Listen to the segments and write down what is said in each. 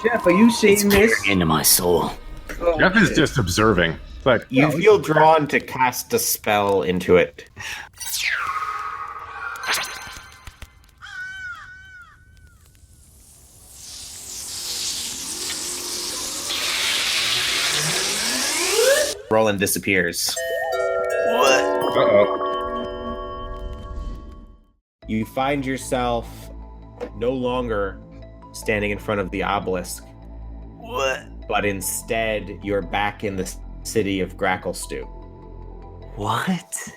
Jeff, are you seeing this? Into my soul. Oh, Jeff is shit. just observing. But You feel drawn to cast a spell into it. Roland disappears. uh-oh. You find yourself no longer standing in front of the obelisk. What? But instead, you're back in the city of Gracklestew. What?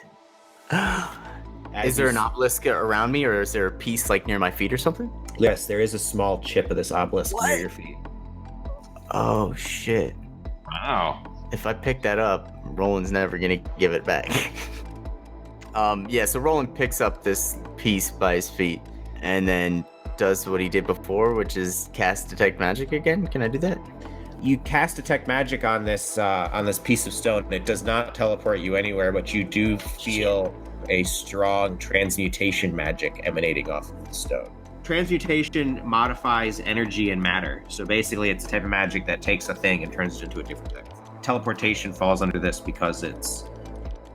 As Is there you an obelisk around me, or is there a piece like near my feet or something? Yes, there is a small chip of this obelisk What? near your feet. Oh shit! Wow. If I pick that up, Roland's never gonna give it back. Yeah. So Roland picks up this piece by his feet, and then does what he did before, which is cast detect magic again. Can I do that? You cast detect magic on this piece of stone. It does not teleport you anywhere, but you do feel a strong transmutation magic emanating off of the stone. Transmutation modifies energy and matter. So basically, it's a type of magic that takes a thing and turns it into a different thing. Teleportation falls under this because it's...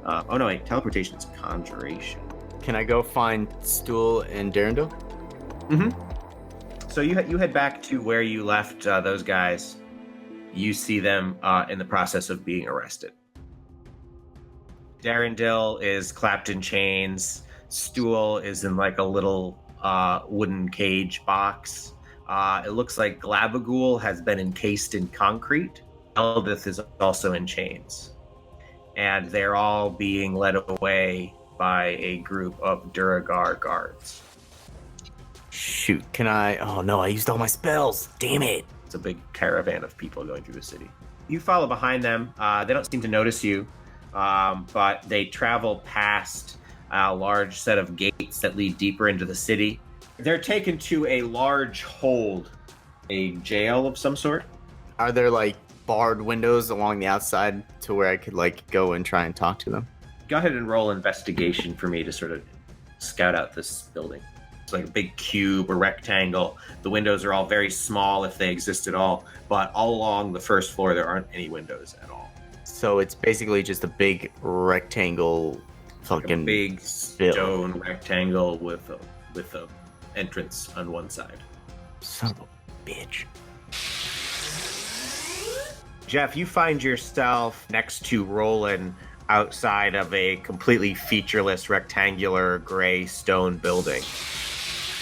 teleportation is conjuration. Can I go find Stool and Darendil? Mm-hmm. So you head back to where you left those guys. You see them in the process of being arrested. Darendil is clapped in chains. Stool is in like a little wooden cage box. It looks like Glabagool has been encased in concrete. Eldith is also in chains. And they're all being led away by a group of Duragar guards. Shoot, can I? Oh no, I used all my spells. Damn it. It's a big caravan of people going through the city. You follow behind them. They don't seem to notice you, but they travel past a large set of gates that lead deeper into the city. They're taken to a large hold, a jail of some sort. Are there like barred windows along the outside to where I could like go and try and talk to them? Go ahead and roll investigation for me to sort of scout out this building. It's like a big cube or rectangle. The windows are all very small if they exist at all, but all along the first floor there aren't any windows at all. So it's basically just a big rectangle, fucking A big bill. stone rectangle with a entrance on one side. Son of a bitch. Jeff, you find yourself next to Roland outside of a completely featureless rectangular gray stone building.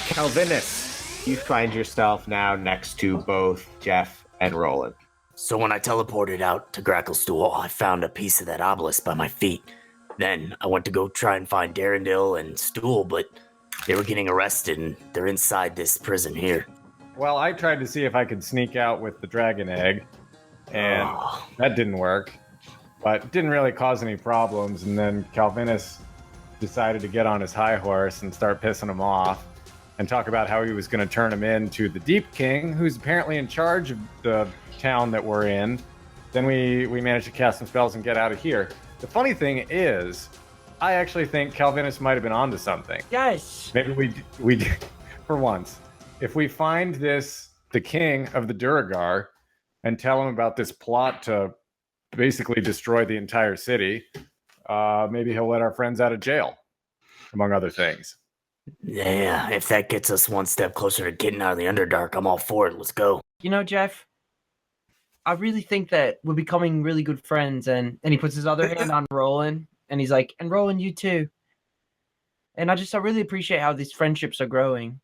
Calvinus, you find yourself now next to both Jeff and Roland. So when I teleported out to Gracklestool, I found a piece of that obelisk by my feet. Then I went to go try and find Darendil and Stool, but they were getting arrested and they're inside this prison here. Well, I tried to see if I could sneak out with the dragon egg, and that didn't work. But it didn't really cause any problems, and then Calvinus decided to get on his high horse and start pissing him off and talk about how he was going to turn him into the Deep King, who's apparently in charge of the town that we're in. Then we managed to cast some spells and get out of here. The funny thing is, I actually think Calvinus might have been onto something. Yes. Maybe we for once, if we find the king of the Duragar, and tell him about this plot to basically destroy the entire city, maybe he'll let our friends out of jail, among other things. Yeah, if that gets us one step closer to getting out of the Underdark, I'm all for it. Let's go. You know, Jeff, I really think that we're becoming really good friends. And he puts his other hand on Roland, and he's like, and Roland, you too. And I really appreciate how these friendships are growing.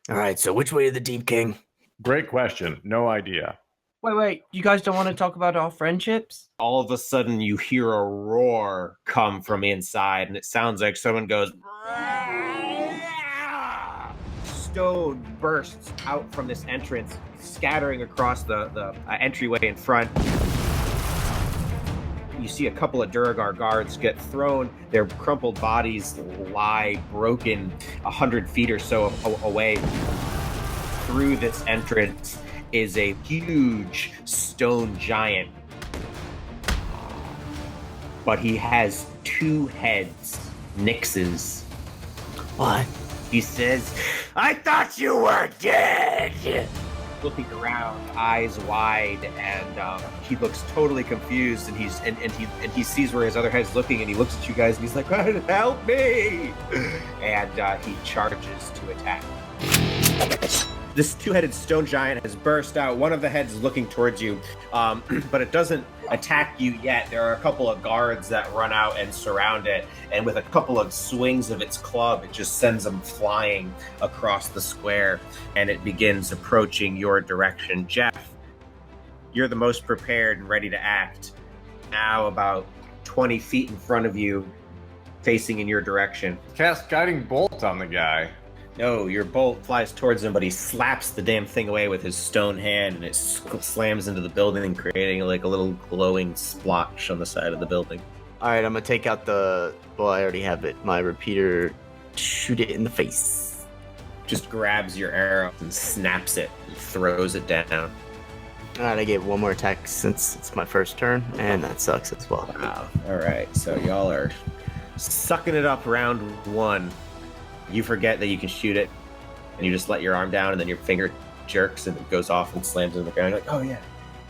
All right, so which way to the Deep King? Great question. No idea. Wait, you guys don't want to talk about our friendships? All of a sudden you hear a roar come from inside, and it sounds like someone goes... Stone bursts out from this entrance, scattering across the entryway in front. You see a couple of Duragar guards get thrown. Their crumpled bodies lie broken 100 feet or so away. Through this entrance is a huge stone giant. But he has two heads, Nyx's. What? He says, I thought you were dead! looking around, eyes wide, and he looks totally confused. And he sees where his other head's looking, and he looks at you guys, and he's like, "Help me!" And he charges to attack. This two-headed stone giant has burst out. One of the heads is looking towards you, but it doesn't attack you yet. There are a couple of guards that run out and surround it, and with a couple of swings of its club, it just sends them flying across the square, and it begins approaching your direction. Jeff, you're the most prepared and ready to act. Now about 20 feet in front of you, facing in your direction. Cast Guiding Bolt on the guy. No, your bolt flies towards him, but he slaps the damn thing away with his stone hand, and it slams into the building, creating like a little glowing splotch on the side of the building. All right, I'm gonna take out I already have it. My repeater, shoot it in the face. Just grabs your arrow and snaps it and throws it down. All right, I get one more attack since it's my first turn, and that sucks as well. Wow. All right, so y'all are sucking it up round one. You forget that you can shoot it, and you just let your arm down, and then your finger jerks, and it goes off and slams into the ground. You're like, oh yeah.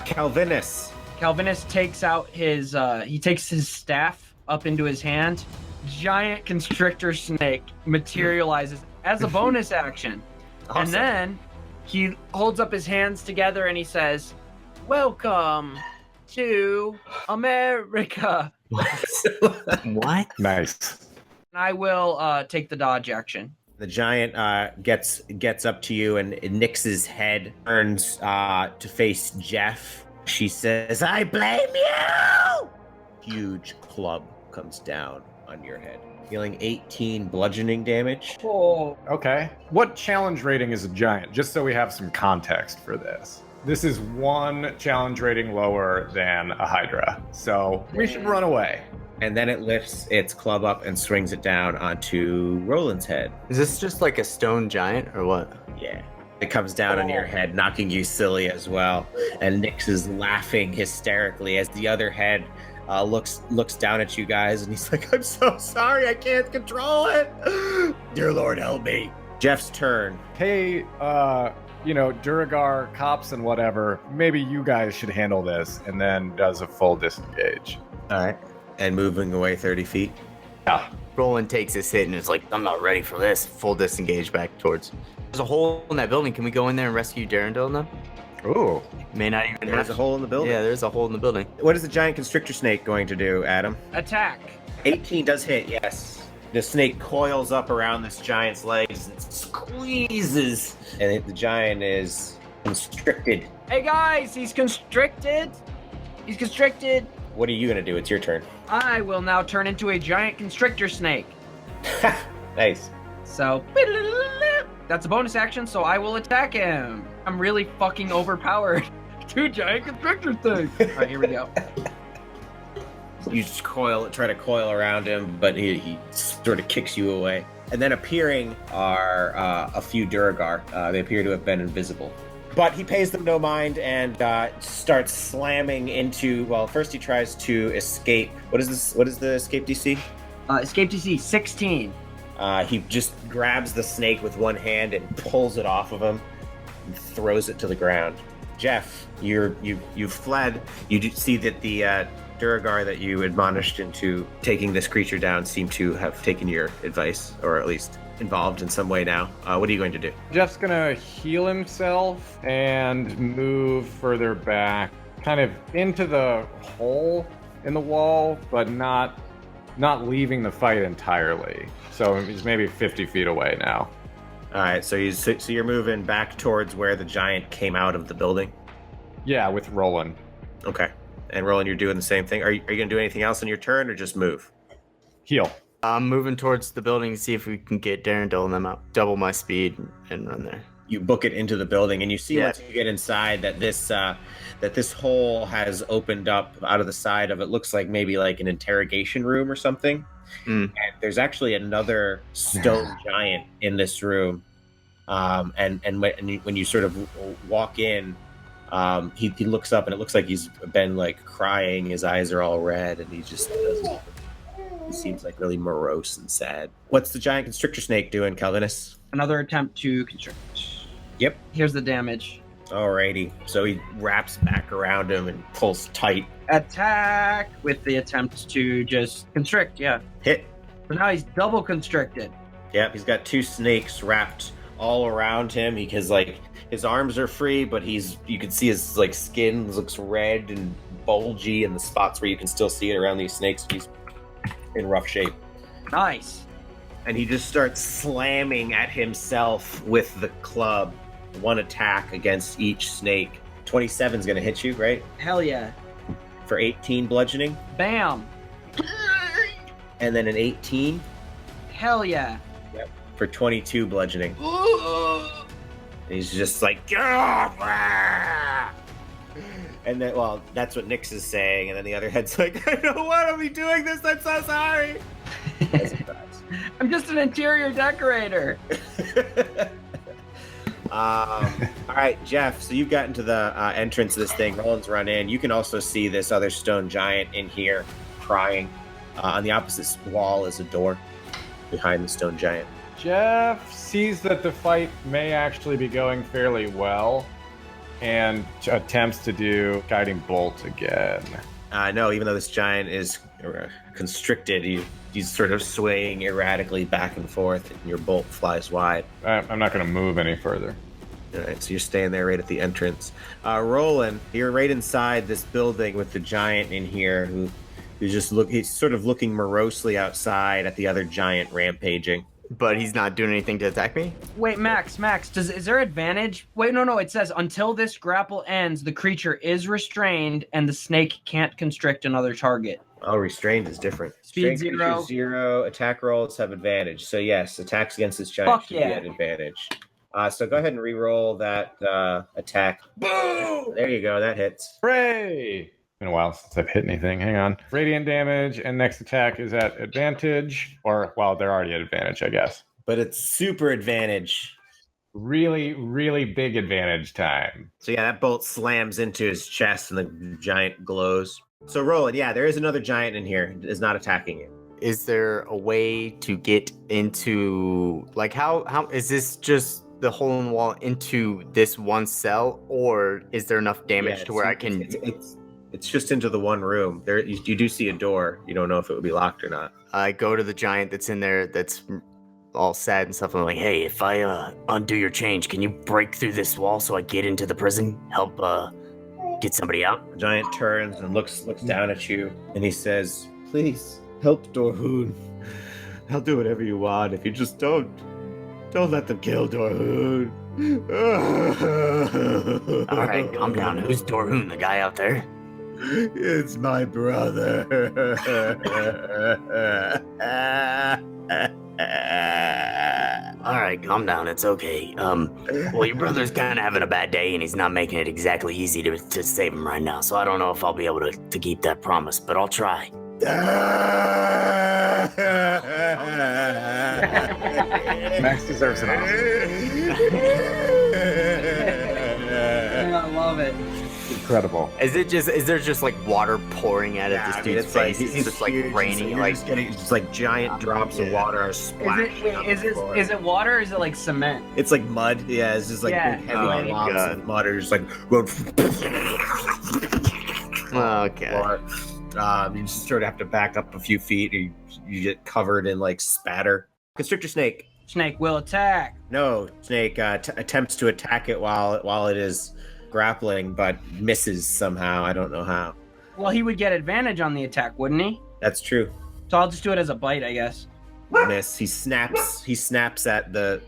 Calvinus takes out his he takes his staff up into his hand. Giant constrictor snake materializes as a bonus action. Awesome. And then he holds up his hands together and he says, "Welcome to America." What? Nice. And I will take the dodge action. The giant gets up to you and Nyx's head turns to face Jeff. She says, "I blame you!" Huge club comes down on your head, dealing 18 bludgeoning damage. Oh. Okay. What challenge rating is a giant? Just so we have some context for this. This is one challenge rating lower than a Hydra. So we should run away. And then it lifts its club up and swings it down onto Roland's head. Is this just like a stone giant or what? Yeah. It comes down on your head, knocking you silly as well. And Nyx is laughing hysterically as the other head looks down at you guys, and he's like, "I'm so sorry, I can't control it. Dear Lord, help me." Jeff's turn. Hey, Duragar, cops and whatever, maybe you guys should handle this, and then does a full disengage. All right. And moving away 30 feet. Yeah. Roland takes his hit and is like, "I'm not ready for this." Full disengage back towards. There's a hole in that building. Can we go in there and rescue Darendil now? Ooh. May not even. There's a hole in the building. Yeah, there's a hole in the building. What is the giant constrictor snake going to do, Adam? Attack. 18 does hit, yes. The snake coils up around this giant's legs and squeezes. And the giant is constricted. Hey guys, he's constricted. He's constricted. What are you going to do? It's your turn. I will now turn into a giant constrictor snake. Nice. So, that's a bonus action, so I will attack him. I'm really fucking overpowered. 2 giant constrictor things. All right, here we go. You just try to coil around him, but he sort of kicks you away. And then appearing are a few Duragar. They appear to have been invisible. But he pays them no mind and starts slamming into. Well, first he tries to escape. What is this? What is the escape DC? Escape DC 16. He just grabs the snake with one hand and pulls it off of him and throws it to the ground. Jeff, you've fled. You do see that the Duragar that you admonished into taking this creature down seem to have taken your advice, or at least involved in some way now. What are you going to do? Jeff's gonna heal himself and move further back, kind of into the hole in the wall, but not leaving the fight entirely. So he's maybe 50 feet away now. All right, so you're moving back towards where the giant came out of the building? Yeah, with Roland. Okay. And Roland, you're doing the same thing. Are you going to do anything else in your turn, or just move? Heal. I'm moving towards the building to see if we can get Darendil and them out. Double my speed and run there. You book it into the building, and you see once you get inside that this hole has opened up out of the side of it. Looks like maybe like an interrogation room or something. And there's actually another stone giant in this room. And when you sort of walk in, he looks up, and it looks like he's been like crying. His eyes are all red, and he seems like really morose and sad. What's the giant constrictor snake doing, Calvinus? Another attempt to constrict. Yep. Here's the damage. Alrighty. So he wraps back around him and pulls tight. Attack with the attempt to just constrict, yeah. Hit. So now he's double constricted. Yep, he's got 2 snakes wrapped all around him. His his arms are free, but you can see his like skin looks red and bulgy, and the spots where you can still see it around these snakes. He's in rough shape. Nice. And he just starts slamming at himself with the club. 1 attack against each snake. 27's gonna hit you, right? Hell yeah. For 18 bludgeoning. Bam. And then an 18 Hell yeah. for 22 bludgeoning. He's just like, "Ah!" And then, well, that's what Nyx is saying. And then the other head's like, I don't want to be doing this. I'm so sorry. I'm just an interior decorator. All right, Jeff. So you've gotten to the entrance of this thing. Roland's run in. You can also see this other stone giant in here crying. On the opposite wall is a door behind the stone giant. Jeff sees that the fight may actually be going fairly well and attempts to do guiding bolt again. No, even though this giant is constricted, he's sort of swaying erratically back and forth, and your bolt flies wide. I'm not going to move any further. All right, so you're staying there right at the entrance. Roland, you're right inside this building with the giant in here he's sort of looking morosely outside at the other giant rampaging. But he's not doing anything to attack me? Wait, Max, is there advantage? Wait, no, it says until this grapple ends, the creature is restrained and the snake can't constrict another target. Oh, restrained is different. Speed Restrained 0. creatures 0, attack rolls have advantage. So yes, attacks against this giant Fuck should yeah. be at advantage. So go ahead and re-roll that attack. Boom! There you go, that hits. Hooray! Been a while since I've hit anything. Hang on. Radiant damage, and next attack is at advantage. Or, well, they're already at advantage, I guess. But it's super advantage. Really, really big advantage time. So yeah, that bolt slams into his chest and the giant glows. So Roland, yeah, there is another giant in here. It is not attacking you. Is there a way to get into, like, how is this just the hole in the wall into this one cell, or is there enough damage Yeah, to where I can... It's just into the one room. There, you do see a door. You don't know if it would be locked or not. I go to the giant that's in there that's all sad and stuff. I'm like, hey, if I undo your change, can you break through this wall so I get into the prison? Help get somebody out? The giant turns and looks down at you, and he says, please, help Dorhun. I'll do whatever you want if you just don't let them kill Dorhun. All right, calm down. Who's Dorhun, the guy out there? It's my brother. All right, calm down. It's okay. Well, your brother's kind of having a bad day, and he's not making it exactly easy to save him right now. So I don't know if I'll be able to keep that promise, but I'll try. Max deserves an Oscar. I love it. Incredible. Is there just like water pouring out of this dude's face? It's just like huge, raining, so like just getting just like giant drops of water are splashing. Is it water or is it like cement? It's like mud. Yeah, it's just like Yeah. big, heavy Oh my blocks God. of mud are just like going. okay. You just sort of have to back up a few feet. You get covered in like spatter. Constrictor snake. Snake will attack. No, snake attempts to attack it while it is grappling, but misses somehow. I don't know how. Well, he would get advantage on the attack, wouldn't he? That's true. So I'll just do it as a bite, I guess. Miss. He snaps at the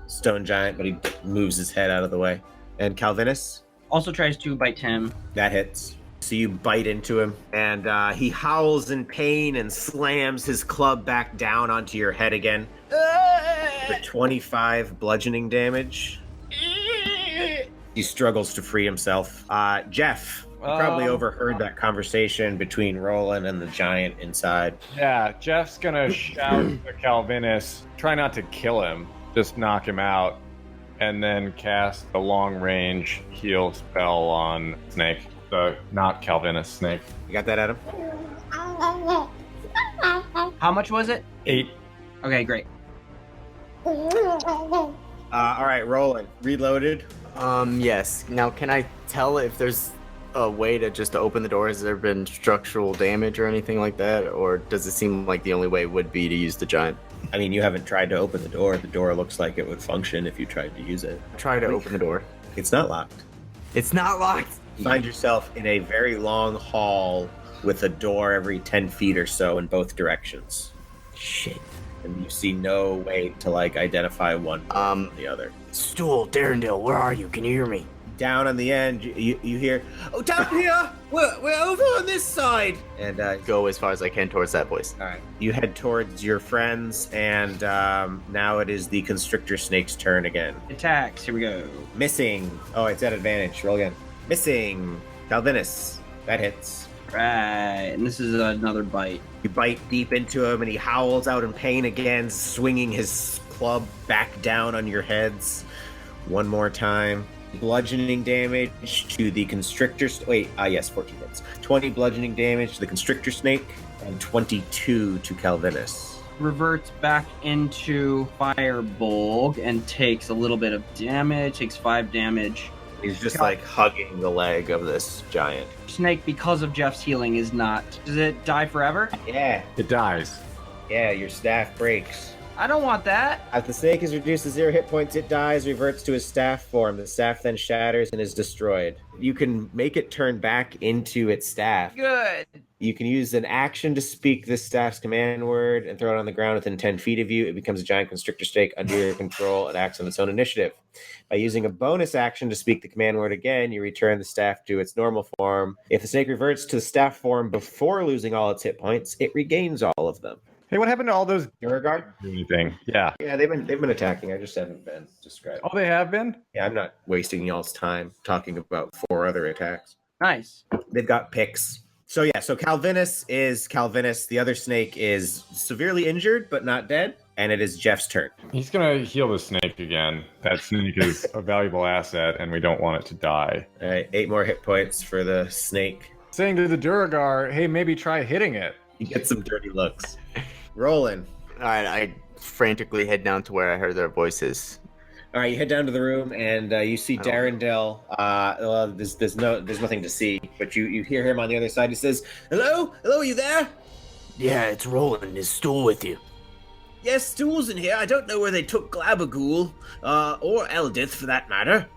stone giant, but he moves his head out of the way. And Calvinus, Also tries to bite him. that hits. So you bite into him, and he howls in pain and slams his club back down onto your head again for 25 bludgeoning damage. He struggles to free himself. Jeff, you probably overheard that conversation between Roland and the giant inside. Yeah, Jeff's gonna shout to Calvinus, try not to kill him, just knock him out, and then cast a long-range heal spell on Snake. The not Calvinus Snake. You got that, Adam? How much was it? 8. Okay, great. All right, Roland. Reloaded. Yes. Now, can I tell if there's a way to just to open the door? Has there been structural damage or anything like that? Or does it seem like the only way would be to use the giant? I mean, you haven't tried to open the door. The door looks like it would function if you tried to use it. Try to open the door. It's not locked. It's not locked. You find yourself in a very long hall with a door every 10 feet or so in both directions. Shit. And you see no way to, like, identify one from the other. Stool, Darendale, where are you? Can you hear me? Down on the end, you hear, "Oh, down here! We're over on this side!" And Go as far as I can towards that voice. all right, you head towards your friends, and now it is the constrictor snake's turn again. Attacks. Here we go. Missing. Oh, it's at advantage. Roll again. Missing. Calvinus. That hits. Right, and this is another bite. You bite deep into him, and he howls out in pain again, swinging his club back down on your heads. One more time. Bludgeoning damage to the constrictor. Yes, 14 hits. 20 bludgeoning damage to the constrictor snake, and 22 to Calvinus. Reverts back into Firebolt and takes a little bit of damage. Takes 5 damage. He's just like hugging the leg of this giant. Snake, because of Jeff's healing, is not. Does it die forever? Yeah, It dies. your staff breaks. I don't want that. As the snake is reduced to 0 hit points, it dies, reverts to his staff form. The staff then shatters and is destroyed. You can make it turn back into its staff. Good. You can use an action to speak this staff's command word and throw it on the ground within 10 feet of you. It becomes a giant constrictor snake under your control and acts on its own initiative. By using a bonus action to speak the command word again, you return the staff to its normal form. If the snake reverts to the staff form before losing all its hit points, it regains all of them. Hey, what happened to all those Beauregard? anything? Yeah. Yeah, they've been attacking. I just haven't been described. Oh, they have been? Yeah, I'm not wasting y'all's time talking about 4 other attacks. Nice. They've got picks. So Calvinus is Calvinus. The other snake is severely injured but not dead, and it is Jeff's turn. He's going to heal the snake again. That snake is a valuable asset, and we don't want it to die. All right, 8 more hit points for the snake. Saying to the Duragar, hey, maybe try hitting it. You get some dirty looks. Rolling. All right, I frantically head down to where I heard their voices. All right, you head down to the room and you see Darendale. Well, there's nothing to see, but you hear him on the other side. He says, "Hello, are you there?" Yeah, it's Roland. Is Stool with you? Yes, Stool's in here. I don't know where they took Glabagool, or Eldith for that matter.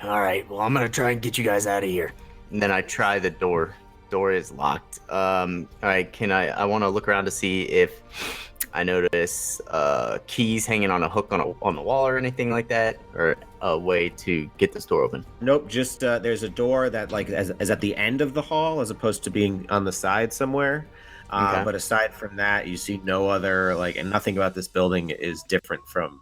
All right, well, I'm going to try and get you guys out of here. And then I try the door. Door is locked. All right, I want to look around to see if I notice keys hanging on a hook on the wall or anything like that, or a way to get this door open. Nope, just there's a door that is at the end of the hall as opposed to being on the side somewhere. Okay. But aside from that, you see no other and nothing about this building is different from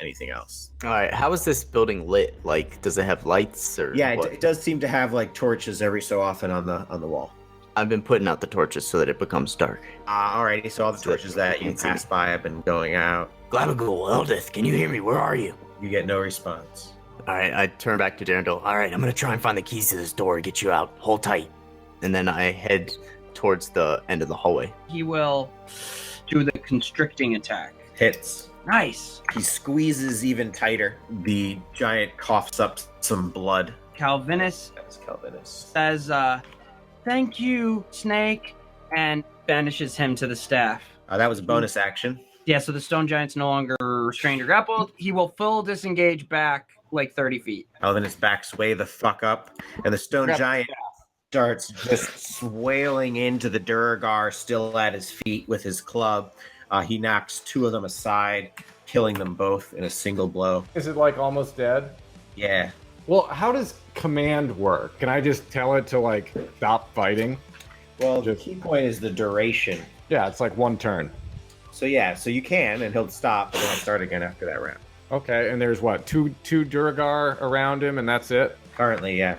anything else. All right, how is this building lit? Like, does it have lights or? Yeah, what? it does seem to have torches every so often on the wall. I've been putting out the torches so that it becomes dark. Alrighty, so all the torches that you Can't see pass by have been going out. Glabagool, Eldith, can you hear me? Where are you? You get no response. All right, I turn back to Darendale. All right, I'm gonna try and find the keys to this door and get you out. Hold tight. And then I head towards the end of the hallway. He will do the constricting attack. Hits. Nice. He squeezes even tighter. The giant coughs up some blood. Calvinus That's Calvinus. says, "Thank you, Snake," and banishes him to the staff. That was a bonus action. Yeah, so the stone giant's no longer restrained or grappled. He will full disengage back 30 feet. Calvinus backs way the fuck up, and the stone giant starts just wailing into the Duragar still at his feet with his club. He knocks 2 of them aside, killing them both in a single blow. Is it almost dead? Yeah. Well, how does command work? Can I just tell it to stop fighting? Well, the key point is the duration. Yeah, it's one turn. So you can, and he'll stop, but then he'll start again after that round. Okay, and there's two Duragar around him, and that's it? Currently, yeah.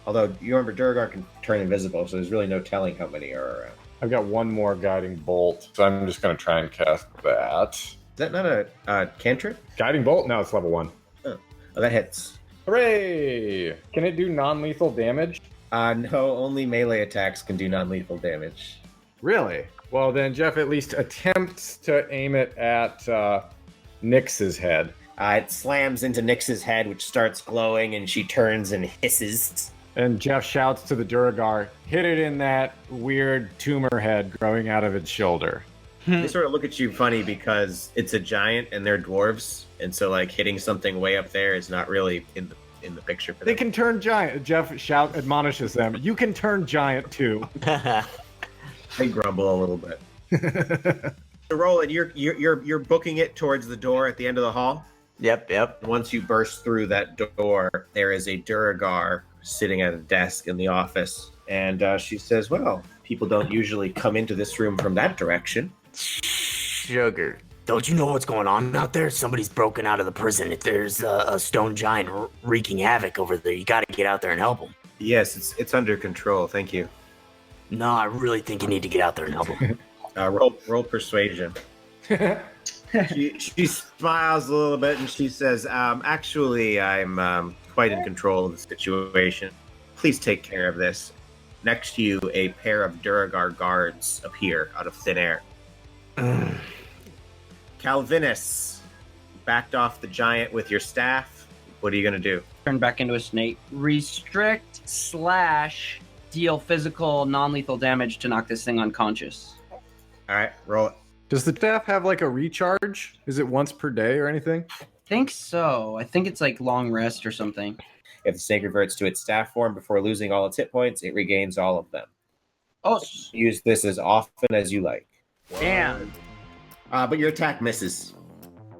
Although, you remember, Duragar can turn invisible, so there's really no telling how many are around. I've got one more guiding bolt, so I'm just going to try and cast that. Is that not a cantrip? Guiding bolt? No, it's level 1. Oh, that hits. Hooray! Can it do non-lethal damage? No, only melee attacks can do non-lethal damage. Really? Well, then Jeff at least attempts to aim it at Nyx's head. It slams into Nyx's head, which starts glowing, and she turns and hisses. And Jeff shouts to the Duragar, hit it in that weird tumor head growing out of its shoulder. They sort of look at you funny because it's a giant and they're dwarves, and so like hitting something way up there is not really in the picture for them. They can turn giant. Jeff admonishes them. You can turn giant too. They grumble a little bit. So Roland, you're booking it towards the door at the end of the hall. Yep. Once you burst through that door, there is a Duragar sitting at a desk in the office, and she says, "Well, people don't usually come into this room from that direction." Sugar, don't you know what's going on out there? Somebody's broken out of the prison. If there's a stone giant wreaking havoc over there, you gotta get out there and help him. Yes, it's under control. Thank you. No, I really think you need to get out there and help him. Roll persuasion. She smiles a little bit and she says, "Actually, I'm quite in control of the situation. Please take care of this." Next to you, a pair of Duragar guards appear out of thin air. Calvinus, backed off the giant with your staff. What are you going to do? Turn back into a snake. Restrict / deal physical non-lethal damage to knock this thing unconscious. All right, roll it. Does the staff have like a recharge? Is it once per day or anything? I think so. I think it's like long rest or something. If the snake reverts to its staff form before losing all its hit points, it regains all of them. Oh, Use this as often as you like. damn. But your attack misses. Boom.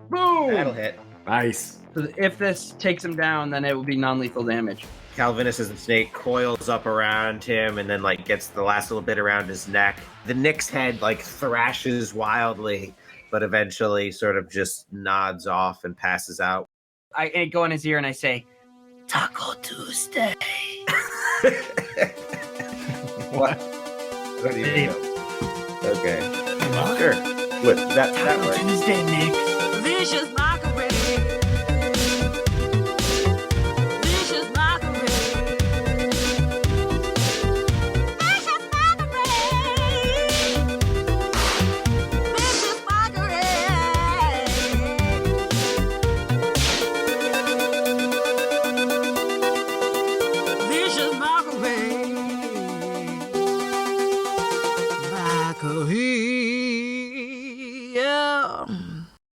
That'll hit. Nice. So if this takes him down, then it will be non-lethal damage. Calvinus as the snake coils up around him and then like gets the last little bit around his neck. The Nyx head like thrashes wildly, but eventually sort of just nods off and passes out. I go in his ear and I say, Taco Tuesday. What? What do you know? Okay. Sure. What, that works. Tuesday, Nick. Vicious,